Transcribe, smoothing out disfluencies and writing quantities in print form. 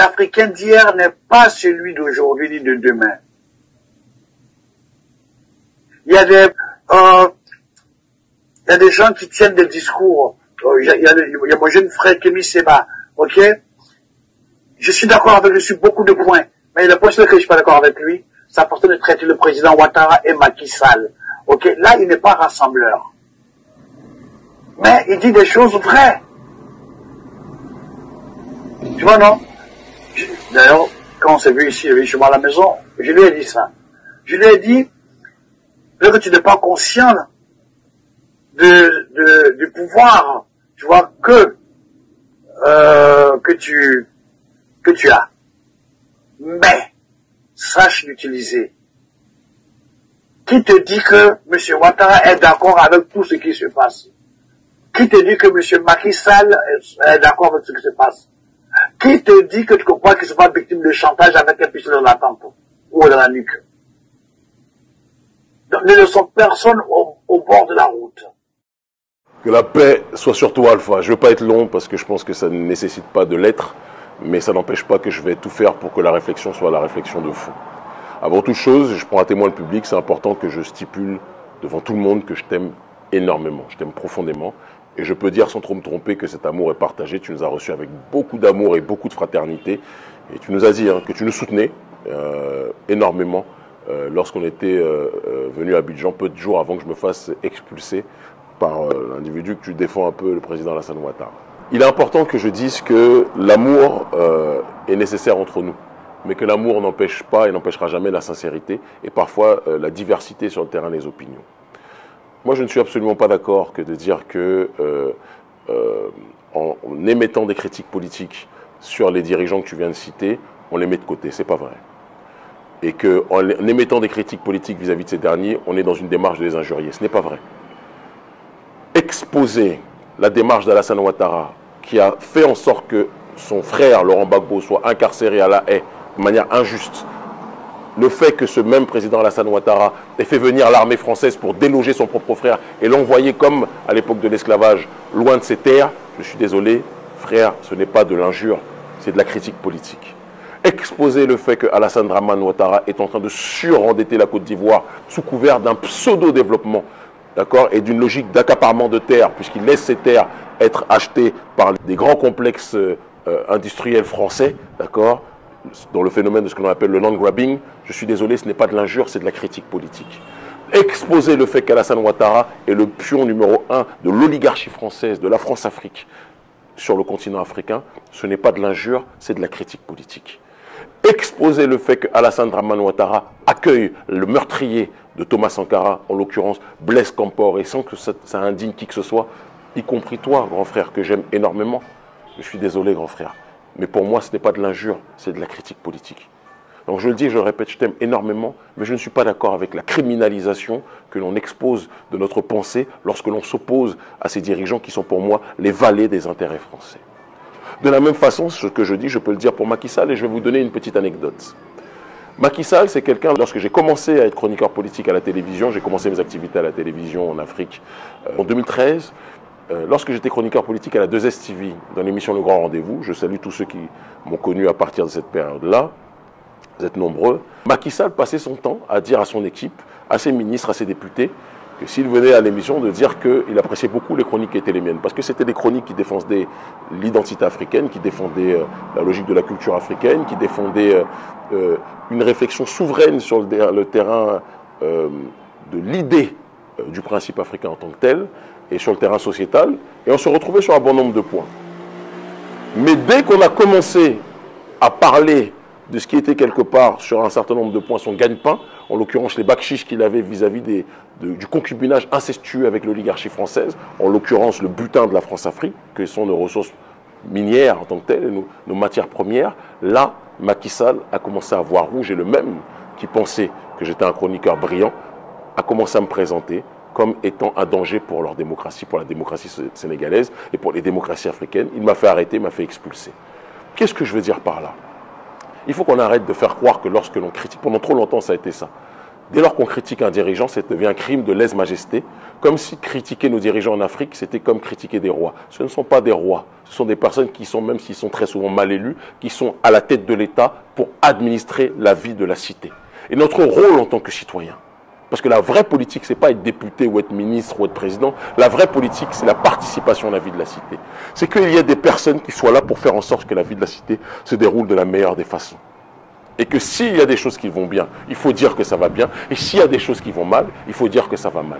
l'Africain d'hier n'est pas celui d'aujourd'hui ni de demain. Il y a des gens qui tiennent des discours. Il y a mon jeune frère Kémy Seba, ok? Je suis d'accord avec lui sur beaucoup de points, mais le point sur lequel je suis pas d'accord avec lui, c'est important de traiter le président Ouattara et Macky Sall. Ok? Là, il n'est pas rassembleur. Mais il dit des choses vraies. Tu vois, non? D'ailleurs, quand on s'est vu ici, il est chez moi à la maison, je lui ai dit ça. Je lui ai dit, que tu n'es pas conscient du pouvoir, tu vois, que tu as. Mais, sache l'utiliser. Qui te dit que M. Ouattara est d'accord avec tout ce qui se passe? Qui te dit que M. Macky Sall est d'accord avec ce qui se passe? Qui te dit que tu comprends qu'il ne soit pas victime de chantage avec un pistolet dans la tempe ou dans la nuque? Donc, ne laissons personne au bord de la route. Que la paix soit sur toi, Alpha. Je ne veux pas être long parce que je pense que ça ne nécessite pas de l'être, mais ça n'empêche pas que je vais tout faire pour que la réflexion soit la réflexion de fond. Avant toute chose, je prends à témoin le public, c'est important que je stipule devant tout le monde que je t'aime énormément, je t'aime profondément. Et je peux dire sans trop me tromper que cet amour est partagé. Tu nous as reçus avec beaucoup d'amour et beaucoup de fraternité. Et tu nous as dit que tu nous soutenais énormément lorsqu'on était venu à Abidjan, peu de jours avant que je me fasse expulser par l'individu que tu défends un peu, le président Alassane Ouattara. Il est important que je dise que l'amour est nécessaire entre nous, mais que l'amour n'empêche pas et n'empêchera jamais la sincérité et parfois la diversité sur le terrain des opinions. Moi, je ne suis absolument pas d'accord que de dire que en émettant des critiques politiques sur les dirigeants que tu viens de citer, on les met de côté. C'est pas vrai. Et qu'en émettant des critiques politiques vis-à-vis de ces derniers, on est dans une démarche de les injurier. Ce n'est pas vrai. Exposer la démarche d'Alassane Ouattara, qui a fait en sorte que son frère, Laurent Gbagbo, soit incarcéré à La Haye de manière injuste, le fait que ce même président Alassane Ouattara ait fait venir l'armée française pour déloger son propre frère et l'envoyer comme à l'époque de l'esclavage loin de ses terres, je suis désolé, frère, ce n'est pas de l'injure, c'est de la critique politique. Exposer le fait que Alassane Dramane Ouattara est en train de surendetter la Côte d'Ivoire sous couvert d'un pseudo-développement, d'accord, et d'une logique d'accaparement de terres, puisqu'il laisse ces terres être achetées par des grands complexes industriels français, d'accord, dans le phénomène de ce que l'on appelle le land grabbing, je suis désolé, ce n'est pas de l'injure, c'est de la critique politique. Exposer le fait qu'Alassane Ouattara est le pion numéro 1 de l'oligarchie française, de la France-Afrique sur le continent africain, ce n'est pas de l'injure, c'est de la critique politique. Exposer le fait qu'Alassane Dramane Ouattara accueille le meurtrier de Thomas Sankara, en l'occurrence Blaise Compaoré, sans que ça indigne qui que ce soit, y compris toi, grand frère, que j'aime énormément. Je suis désolé, grand frère. Mais pour moi, ce n'est pas de l'injure, c'est de la critique politique. Donc je le dis et je le répète, je t'aime énormément, mais je ne suis pas d'accord avec la criminalisation que l'on expose de notre pensée lorsque l'on s'oppose à ces dirigeants qui sont pour moi les valets des intérêts français. De la même façon, ce que je dis, je peux le dire pour Macky Sall et je vais vous donner une petite anecdote. Macky Sall, c'est quelqu'un, lorsque j'ai commencé à être chroniqueur politique à la télévision, j'ai commencé mes activités à la télévision en Afrique en 2013, lorsque j'étais chroniqueur politique à la 2S TV, dans l'émission Le Grand Rendez-vous, je salue tous ceux qui m'ont connu à partir de cette période-là, vous êtes nombreux, Macky Sall passait son temps à dire à son équipe, à ses ministres, à ses députés, que s'il venait à l'émission de dire qu'il appréciait beaucoup les chroniques qui étaient les miennes, parce que c'était des chroniques qui défendaient l'identité africaine, qui défendaient la logique de la culture africaine, qui défendaient une réflexion souveraine sur le terrain de l'idée du principe africain en tant que tel, et sur le terrain sociétal, et on se retrouvait sur un bon nombre de points. Mais dès qu'on a commencé à parler de ce qui était quelque part sur un certain nombre de points son gagne-pain, en l'occurrence les bakchiches qu'il avait vis-à-vis du concubinage incestueux avec l'oligarchie française, en l'occurrence le butin de la France-Afrique, que sont nos ressources minières en tant que telles, et nos matières premières, là, Macky Sall a commencé à voir rouge, et le même qui pensait que j'étais un chroniqueur brillant, a commencé à me présenter comme étant un danger pour leur démocratie, pour la démocratie sénégalaise et pour les démocraties africaines. Il m'a fait arrêter, m'a fait expulser. Qu'est-ce que je veux dire par là? Il faut qu'on arrête de faire croire que lorsque l'on critique, pendant trop longtemps ça a été ça, dès lors qu'on critique un dirigeant, ça devient un crime de lèse-majesté, comme si critiquer nos dirigeants en Afrique, c'était comme critiquer des rois. Ce ne sont pas des rois, ce sont des personnes qui sont, même s'ils sont très souvent mal élus, qui sont à la tête de l'État pour administrer la vie de la cité. Et notre rôle en tant que citoyen, parce que la vraie politique, ce n'est pas être député ou être ministre ou être président. La vraie politique, c'est la participation à la vie de la cité. C'est qu'il y ait des personnes qui soient là pour faire en sorte que la vie de la cité se déroule de la meilleure des façons. Et que s'il y a des choses qui vont bien, il faut dire que ça va bien. Et s'il y a des choses qui vont mal, il faut dire que ça va mal.